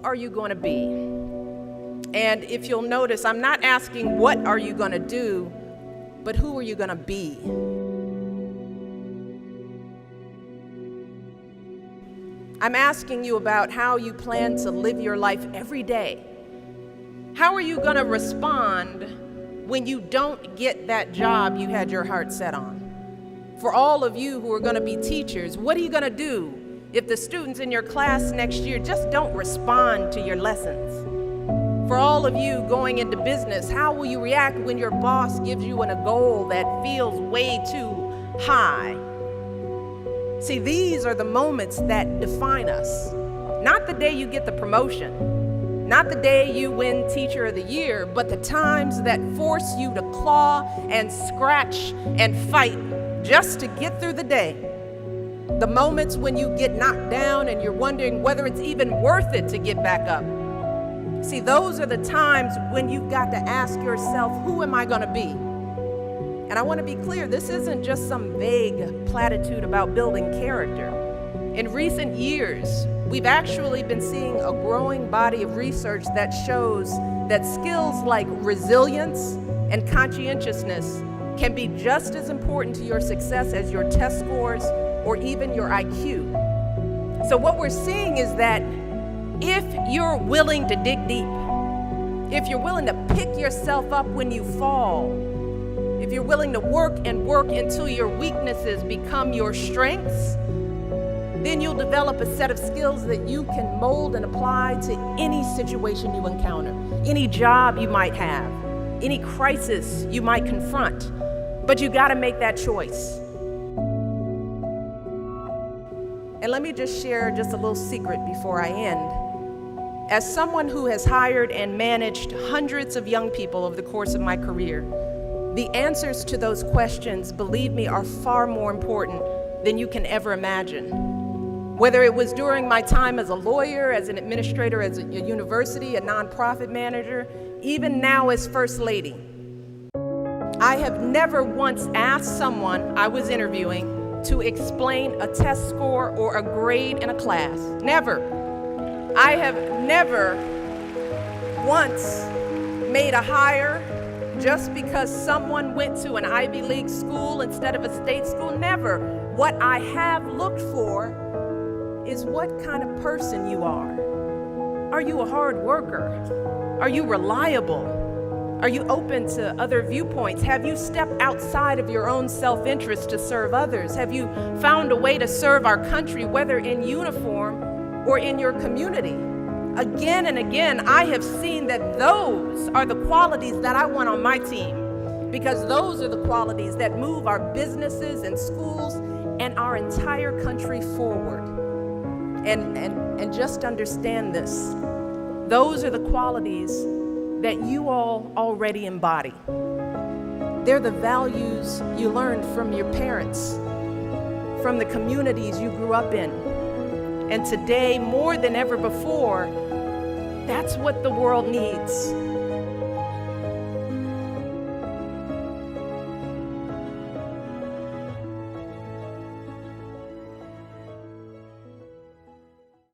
are you going to be? And if you'll notice, I'm not asking what are you going to do, but who are you going to be? I'm asking you about how you plan to live your life every day. How are you going to respond when you don't get that job you had your heart set on? For all of you who are going to be teachers, what are you going to do if the students in your class next year just don't respond to your lessons? For all of you going into business, how will you react when your boss gives you a goal that feels way too high? See, these are the moments that define us. Not the day you get the promotion, not the day you win Teacher of the Year, but the times that force you to claw and scratch and fight just to get through the day. The moments when you get knocked down and you're wondering whether it's even worth it to get back up. See, those are the times when you've got to ask yourself, who am I going to be? And I want to be clear, this isn't just some vague platitude about building character. In recent years, we've actually been seeing a growing body of research that shows that skills like resilience and conscientiousness can be just as important to your success as your test scores or even your IQ. So what we're seeing is that if you're willing to dig deep, if you're willing to pick yourself up when you fall, if you're willing to work and work until your weaknesses become your strengths, then you'll develop a set of skills that you can mold and apply to any situation you encounter, any job you might have, any crisis you might confront. But you got to make that choice. And let me just share just a little secret before I end. As someone who has hired and managed hundreds of young people over the course of my career, the answers to those questions, believe me, are far more important than you can ever imagine. Whether it was during my time as a lawyer, as an administrator, as a university, a nonprofit manager, even now as First Lady, I have never once asked someone I was interviewing to explain a test score or a grade in a class. Never. I have never once made a hire just because someone went to an Ivy League school instead of a state school. Never. What I have looked for is what kind of person you are. Are you a hard worker? Are you reliable? Are you open to other viewpoints? Have you stepped outside of your own self-interest to serve others? Have you found a way to serve our country, whether in uniform or in your community? Again and again, I have seen that those are the qualities that I want on my team, because those are the qualities that move our businesses and schools and our entire country forward. And just understand this. Those are the qualities that you all already embody. They're the values you learned from your parents, from the communities you grew up in. And today, more than ever before, that's what the world needs.